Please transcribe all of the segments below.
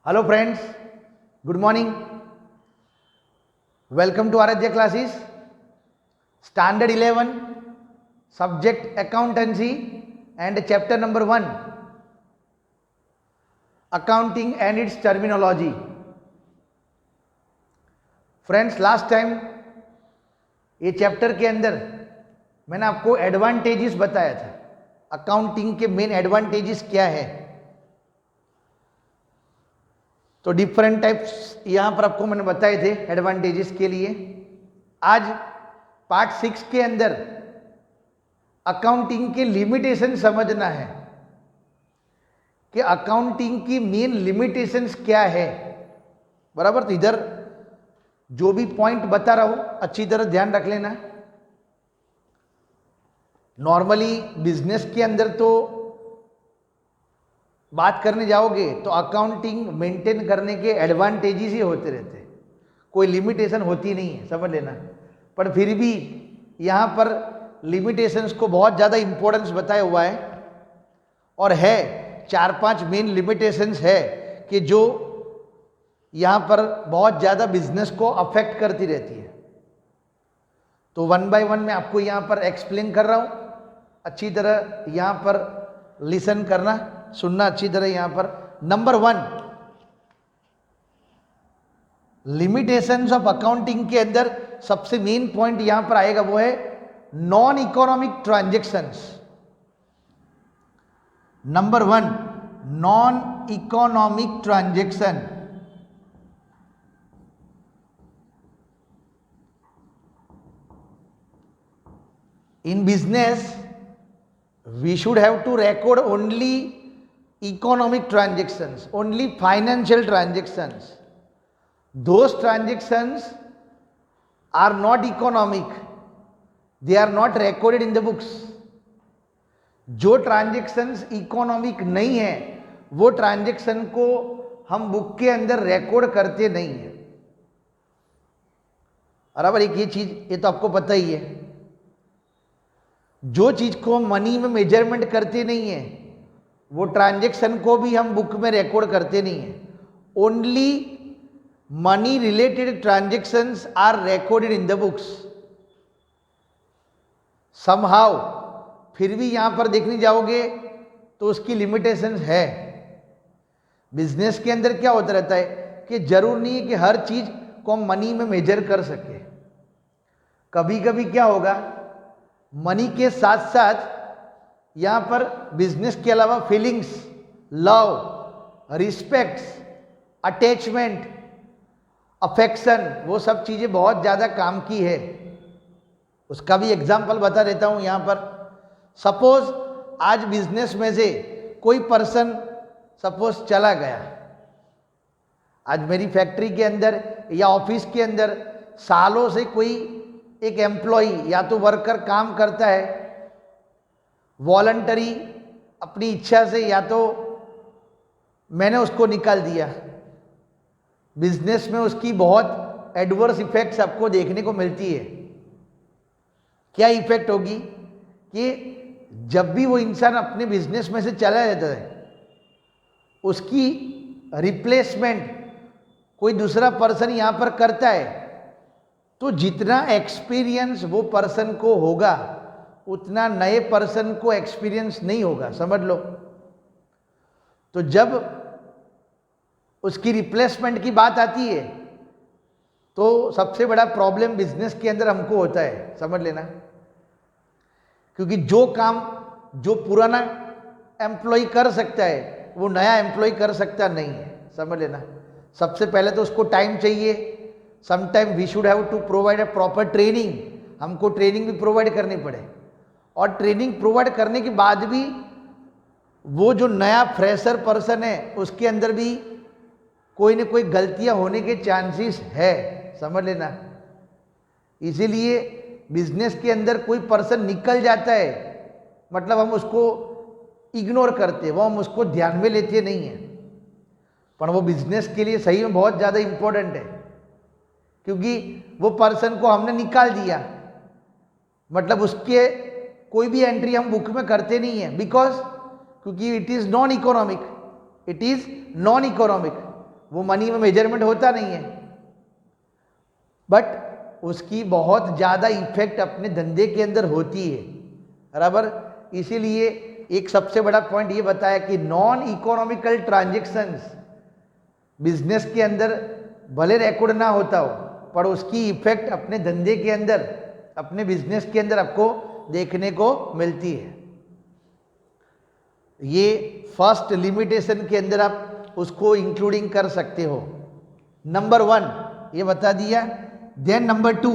Hello friends, good morning. Welcome to Aradhya classes. Standard 11, subject accountancy and chapter number 1, accounting and its terminology. Friends, last time ये chapter के अंदर मैंने आपको advantages बताया था. Accounting के मेन एडवांटेजेस क्या है. तो डिफरेंट टाइप्स यहां पर आपको मैंने बताए थे एडवांटेजेस के लिए. आज पार्ट 6 के अंदर अकाउंटिंग के लिमिटेशन समझना है कि अकाउंटिंग की मेन लिमिटेशंस क्या है. बराबर. तो इधर जो भी पॉइंट बता रहा हूं अच्छी तरह ध्यान रख लेना. नॉर्मली बिजनेस के अंदर तो बात करने जाओगे तो अकाउंटिंग मेंटेन करने के एडवांटेजेस ही होते रहते हैं, कोई लिमिटेशन होती नहीं है, समझ लेना. पर फिर भी यहाँ पर लिमिटेशंस को बहुत ज़्यादा इंपॉर्टेंस बताया हुआ है और है 4-5 मेन लिमिटेशंस है कि जो यहाँ पर बहुत ज़्यादा बिजनेस को अफेक्ट करती रहती है. तो 1 बाय 1 मैं आपको यहाँ पर एक्सप्लेन कर रहा हूँ. अच्छी तरह यहाँ पर लिसन करना, सुनना अच्छी तरह. यहां पर नंबर 1 लिमिटेशंस ऑफ अकाउंटिंग के अंदर सबसे मेन पॉइंट यहां पर आएगा, वो है non economic transactions. Number 1 non economic transaction. In business we should have to record only economic transactions, only financial transactions. Those transactions are not economic, they are not recorded in the books. जो transactions economic नहीं है वो transaction को हम book के अंदर record करते नहीं है. बराबर. एक ये चीज ये तो आपको पता ही है. जो चीज को मनी में मेजरमेंट करते नहीं है वो ट्रांजैक्शन को भी हम बुक में रिकॉर्ड करते नहीं है. Only money related transactions are recorded in the books. Somehow फिर भी यहां पर देखने जाओगे तो उसकी लिमिटेशंस है. बिजनेस के अंदर क्या होता रहता है कि जरूर नहीं है कि हर चीज को हम मनी में मेजर कर सके. कभी कभी क्या होगा, मनी के साथ साथ यहां पर बिजनेस के अलावा feelings, love, respects, attachment, affection, वो सब चीजें बहुत ज्यादा काम की है. उसका भी एग्जांपल बता देता हूं यहां पर. सपोज आज बिजनेस में से कोई पर्सन सपोज चला गया. आज मेरी फैक्ट्री के अंदर या ऑफिस के अंदर सालों से कोई एक एम्प्लॉई या तो वर्कर काम करता है, वॉलंटरी अपनी इच्छा से, या तो मैंने उसको निकाल दिया. बिजनेस में उसकी बहुत एडवर्स इफेक्ट्स आपको देखने को मिलती है. क्या इफेक्ट होगी कि जब भी वो इंसान अपने बिजनेस में से चला जाता है उसकी रिप्लेसमेंट कोई दूसरा पर्सन यहां पर करता है तो जितना एक्सपीरियंस वो पर्सन को होगा उतना नए पर्सन को एक्सपीरियंस नहीं होगा, समझ लो. तो जब उसकी रिप्लेसमेंट की बात आती है तो सबसे बड़ा प्रॉब्लम बिजनेस के अंदर हमको होता है, समझ लेना. क्योंकि जो काम जो पुराना एम्प्लॉय कर सकता है वो नया एम्प्लॉय कर सकता नहीं है, समझ लेना. सबसे पहले तो उसको टाइम चाहिए. Sometime we should have to provide a proper training. हमको ट्रेनिंग भी प्रोवाइड करनी पड़े और ट्रेनिंग प्रोवाइड करने के बाद भी वो जो नया फ्रेशर पर्सन है उसके अंदर भी कोई ना कोई गलतियां होने के चांसेस है, समझ लेना. इसीलिए बिजनेस के अंदर कोई पर्सन निकल जाता है मतलब हम उसको इग्नोर करते, वो हम उसको ध्यान में लेते नहीं है. पर वो बिजनेस के लिए सही में बहुत ज़्यादा इंपॉर्टेंट है क्योंकि वो पर्सन को हमने निकाल दिया मतलब उसके कोई भी एंट्री हम बुक में करते नहीं है. बिकॉज क्योंकि इट इज़ नॉन इकोनॉमिक. वो मनी में मेजरमेंट होता नहीं है, बट उसकी बहुत ज़्यादा इफेक्ट अपने धंधे के अंदर होती है, बराबर। इसीलिए एक सबसे बड़ा पॉइंट ये बताया कि नॉन इकोनॉमिकल ट्रांजेक्शन्स बिजनेस के अंदर भले रिकॉर्ड ना होता हो, पर उसकी इफेक्ट अपने धंधे के अंदर, अपने बिजनेस के अंदर आपको देखने को मिलती है। ये फर्स्ट लिमिटेशन के अंदर आप उसको इंक्लूडिंग कर सकते हो। नंबर 1 ये बता दिया। Then number 2,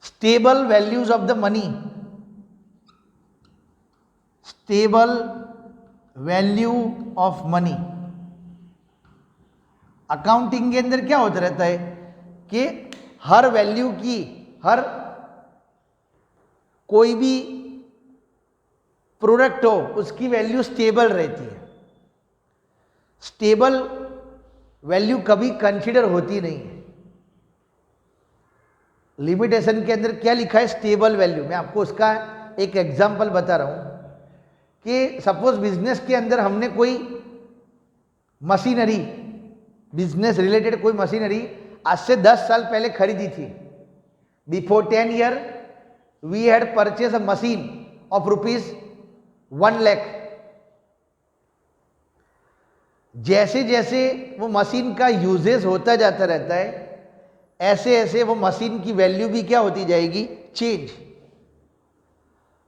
stable values of the money. Stable value of money. Accounting के अंदर क्या होता रहता है कि हर वैल्यू की, हर कोई भी प्रोडक्ट हो उसकी वैल्यू स्टेबल रहती है। स्टेबल वैल्यू कभी कंसीडर होती नहीं है। लिमिटेशन के अंदर क्या लिखा है? Stable value. मैं आपको उसका एक एग्जांपल बता रहा हूं कि सपोज बिजनेस के अंदर हमने कोई मशीनरी, बिजनेस रिलेटेड कोई मशीनरी आज से 10 साल पहले खरीदी थी। Before 10 year we had purchase a machine of ₹1 lakh. जैसे जैसे वो मशीन का यूजेस होता जाता रहता है, ऐसे ऐसे वो मशीन की वैल्यू भी क्या होती जाएगी? चेंज।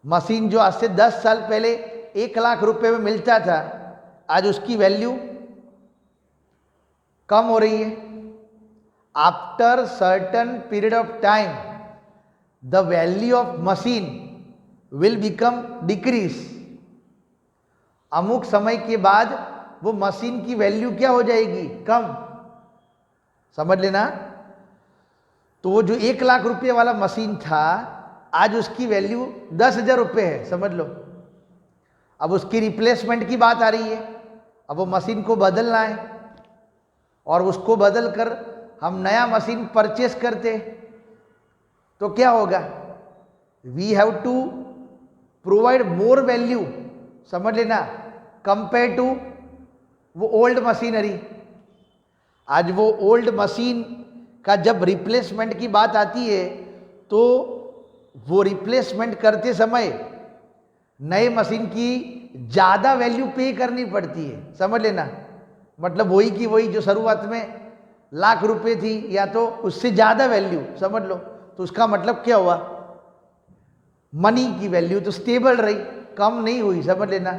मशीन जो आज से 10 साल पहले 1 लाख रुपए में मिलता था, आज उसकी वैल्यू कम हो रही है। After certain period of time the value of machine will become decrease. अमुक समय के बाद वो मशीन की वैल्यू क्या हो जाएगी? कम। समझ लेना। तो वो जो 1 लाख रुपए वाला मशीन था, आज उसकी वैल्यू 10,000 रुपये है, समझ लो। अब उसकी रिप्लेसमेंट की बात आ रही है। अब वो मशीन को बदलना है और उसको बदल कर हम नया मशीन परचेस करते, तो क्या होगा? We have to provide more value, समझ लेना, कंपेयर टू वो ओल्ड मशीनरी। आज वो ओल्ड मशीन का जब रिप्लेसमेंट की बात आती है, तो वो रिप्लेसमेंट करते समय नए मशीन की ज़्यादा वैल्यू पे करनी पड़ती है, समझ लेना। मतलब वही की वही जो शुरुआत में लाख रुपए थी, या तो उससे ज़्यादा वैल्यू, समझ लो। तो उसका मतलब क्या हुआ? मनी की वैल्यू तो स्टेबल रही, कम नहीं हुई, समझ लेना।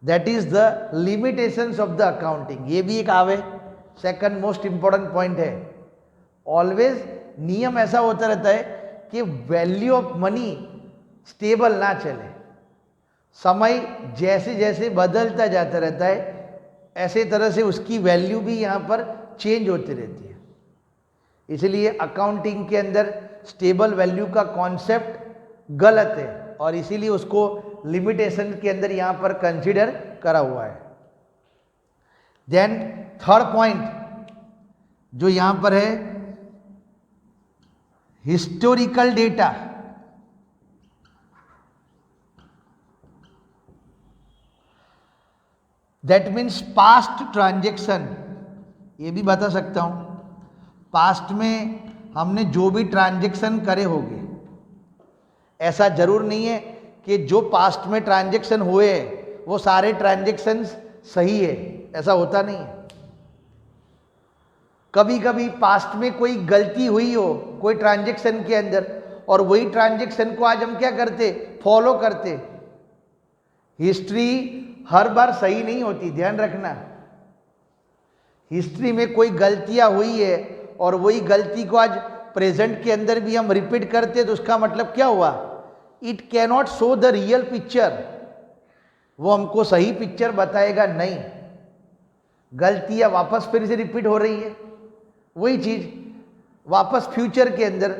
That is the limitations of the accounting. ये भी एक आवे सेकंड मोस्ट इंपॉर्टेंट पॉइंट है। ऑलवेज नियम ऐसा होता रहता है कि वैल्यू ऑफ मनी स्टेबल ना चले। समय जैसे जैसे बदलता जाता रहता है, ऐसे तरह से उसकी वैल्यू भी यहाँ पर चेंज होती रहती है। इसलिए अकाउंटिंग के अंदर स्टेबल वैल्यू का कॉन्सेप्ट गलत है, और इसीलिए उसको लिमिटेशन के अंदर यहाँ पर कंसीडर करा हुआ है। देन थर्ड पॉइंट जो यहाँ पर है, historical data. That means past transaction. ये भी बता सकता हूँ, पास्ट में हमने जो भी ट्रांजेक्शन करे होंगे, ऐसा जरूर नहीं है कि जो पास्ट में ट्रांजेक्शन हुए वो सारे ट्रांजेक्शन्स सही है, ऐसा होता नहीं है। कभी कभी पास्ट में कोई गलती हुई हो कोई ट्रांजेक्शन के अंदर, और वही ट्रांजेक्शन को आज हम क्या करते? फॉलो करते। हिस्ट्री हर बार सही नहीं होती, ध्यान रखना। हिस्ट्री में कोई गलतियां हुई है और वही गलती को आज प्रेजेंट के अंदर भी हम रिपीट करते, तो उसका मतलब क्या हुआ? It cannot show the real picture. वो हमको सही पिक्चर बताएगा नहीं। गलतियां वापस फिर से रिपीट हो रही है, वही चीज वापस फ्यूचर के अंदर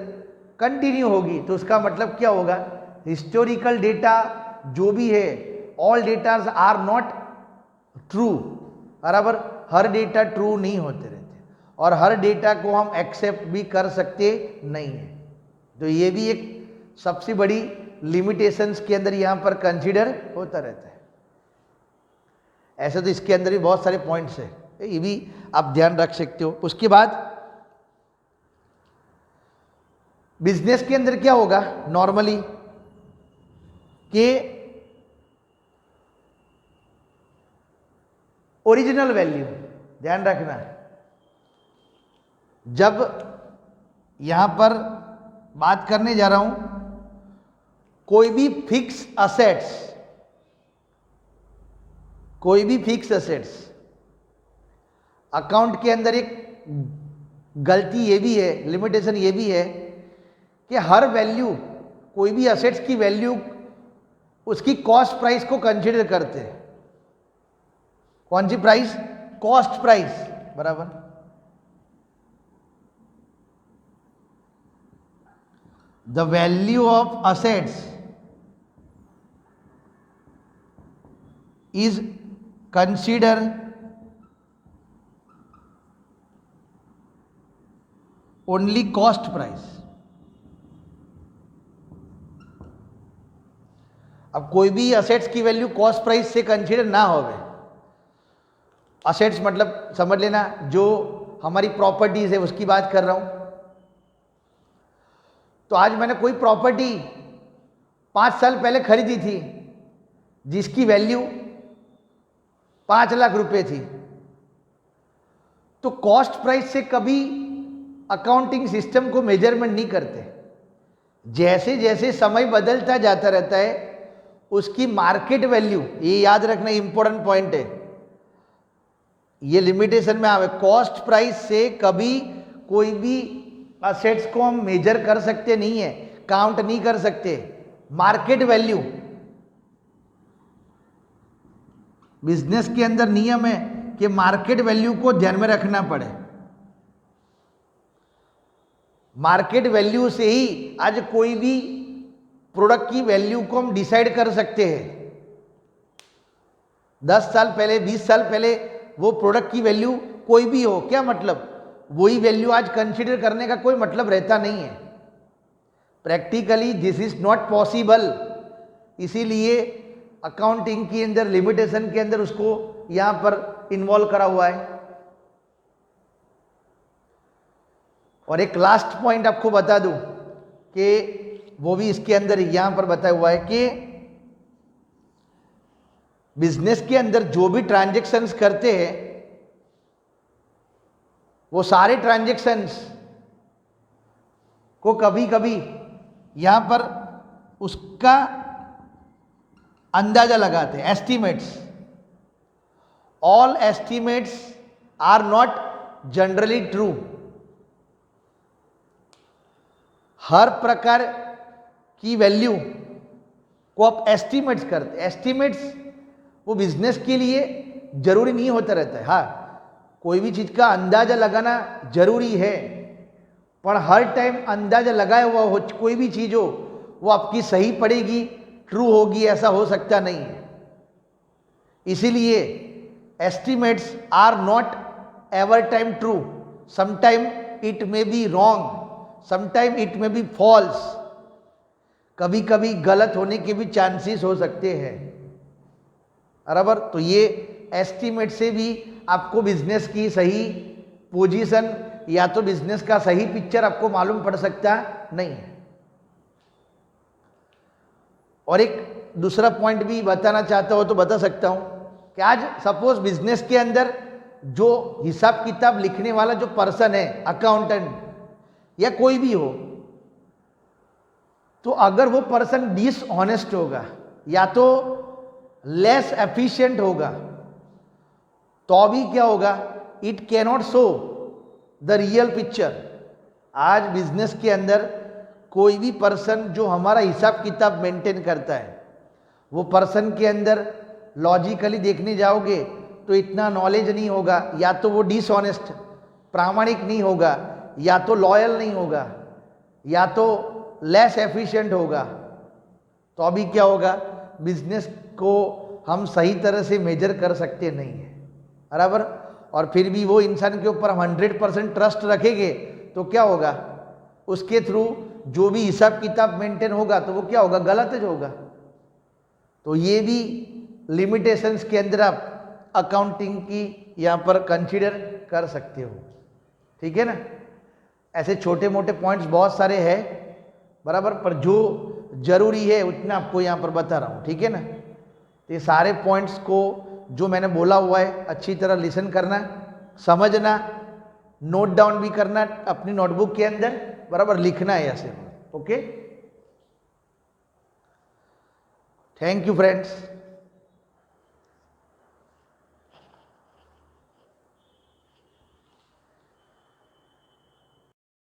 कंटिन्यू होगी, तो उसका मतलब क्या होगा? हिस्टोरिकल डेटा जो भी है, all datas are not true, बराबर। हर डेटा ट्रू नहीं होते रहते, और हर डेटा को हम एक्सेप्ट भी कर सकते नहीं है। तो ये भी एक सबसे बड़ी लिमिटेशंस के अंदर यहाँ पर कंसीडर होता रहता है। ऐसे तो इसके अंदर भी बहुत सारे पॉइंट्स है, ये भी आप ध्यान रख सकते हो। उसके बाद बिजनेस के अंदर क्या होगा नॉर्मली कि ओरिजिनल वैल्यू, ध्यान रखना, जब यहां पर बात करने जा रहा हूं कोई भी फिक्स असेट्स, कोई भी फिक्स असेट्स, अकाउंट के अंदर एक गलती ये भी है, लिमिटेशन ये भी है कि हर वैल्यू, कोई भी असेट्स की वैल्यू उसकी कॉस्ट प्राइस को कंसीडर करते हैं। कौन सी प्राइस? कॉस्ट प्राइस, बराबर। The value of assets is consider only cost price. अब कोई भी असेट्स की वैल्यू कॉस्ट प्राइस से कंसीडर ना होवे, असेट्स मतलब समझ लेना जो हमारी प्रॉपर्टीज है उसकी बात कर रहा हूं। तो आज मैंने कोई प्रॉपर्टी 5 साल पहले खरीदी थी जिसकी वैल्यू 5 लाख रुपए थी, तो कॉस्ट प्राइस से कभी अकाउंटिंग सिस्टम को मेजरमेंट नहीं करते। जैसे जैसे समय बदलता जाता रहता है उसकी मार्केट वैल्यू, ये याद रखना इंपॉर्टेंट पॉइंट है, ये लिमिटेशन में आवे। कॉस्ट प्राइस से कभी कोई भी असेट्स को हम मेजर कर सकते नहीं है, काउंट नहीं कर सकते। मार्केट वैल्यू, बिजनेस के अंदर नियम है कि मार्केट वैल्यू को ध्यान में रखना पड़े। मार्केट वैल्यू से ही आज कोई भी प्रोडक्ट की वैल्यू को हम डिसाइड कर सकते हैं। 10 साल पहले, 20 साल पहले वो प्रोडक्ट की वैल्यू कोई भी हो, क्या मतलब, वही वैल्यू आज कंसीडर करने का कोई मतलब रहता नहीं है। Practically this is not possible, इसीलिए अकाउंटिंग के अंदर लिमिटेशन के अंदर उसको यहां पर इन्वॉल्व करा हुआ है। और एक लास्ट पॉइंट आपको बता दूं कि वो भी इसके अंदर यहां पर बताया हुआ है कि बिजनेस के अंदर जो भी ट्रांजैक्शंस करते हैं वो सारे ट्रांजैक्शंस को कभी कभी यहां पर उसका अंदाजा लगाते हैं, estimates. All estimates are not generally true. हर प्रकार की वैल्यू को आप एस्टिमेट्स करते, एस्टिमेट्स वो बिजनेस के लिए जरूरी नहीं होता रहता है। हाँ, कोई भी चीज का अंदाजा लगाना जरूरी है, पर हर टाइम अंदाजा लगाया हुआ हो कोई भी चीज हो वो आपकी सही पड़ेगी, ट्रू होगी, ऐसा हो सकता नहीं है। इसीलिए estimates are not ever time true, sometime it may be wrong, sometime it may be false. कभी कभी गलत होने के भी चांसेस हो सकते हैं, बराबर। तो ये एस्टिमेट से भी आपको बिजनेस की सही पोजीशन या तो बिजनेस का सही पिक्चर आपको मालूम पड़ सकता नहीं है। और एक दूसरा पॉइंट भी बताना चाहता हो तो बता सकता हूं कि आज सपोज बिजनेस के अंदर जो हिसाब किताब लिखने वाला जो पर्सन है, अकाउंटेंट या कोई भी हो, तो अगर वो पर्सन डिसऑनेस्ट होगा या तो लेस एफिशिएंट होगा तो भी क्या होगा, it cannot show the real picture. आज बिजनेस के अंदर कोई भी पर्सन जो हमारा हिसाब किताब मेंटेन करता है, वो पर्सन के अंदर लॉजिकली देखने जाओगे तो इतना नॉलेज नहीं होगा, या तो वो डिसऑनेस्ट प्रामाणिक नहीं होगा, या तो लॉयल नहीं होगा, या तो लेस एफिशिएंट होगा। तो अभी क्या होगा, बिजनेस को हम सही तरह से मेजर कर सकते नहीं है, बराबर। और फिर भी वो इंसान के ऊपर हम 100% ट्रस्ट रखेंगे तो क्या होगा, उसके थ्रू जो भी हिसाब किताब मेंटेन होगा तो वो क्या होगा, गलत होगा। तो ये भी लिमिटेशंस के अंदर आप अकाउंटिंग की यहाँ पर कंसीडर कर सकते हो, ठीक है ना। ऐसे छोटे मोटे पॉइंट्स बहुत सारे हैं बराबर, पर जो जरूरी है उतना आपको यहाँ पर बता रहा हूँ, ठीक है ना। तो ये सारे पॉइंट्स को जो मैंने बोला हुआ है अच्छी तरह लिसन करना, समझना, नोट डाउन भी करना अपनी नोटबुक के अंदर, बराबर लिखना है ऐसे। Okay, thank you friends.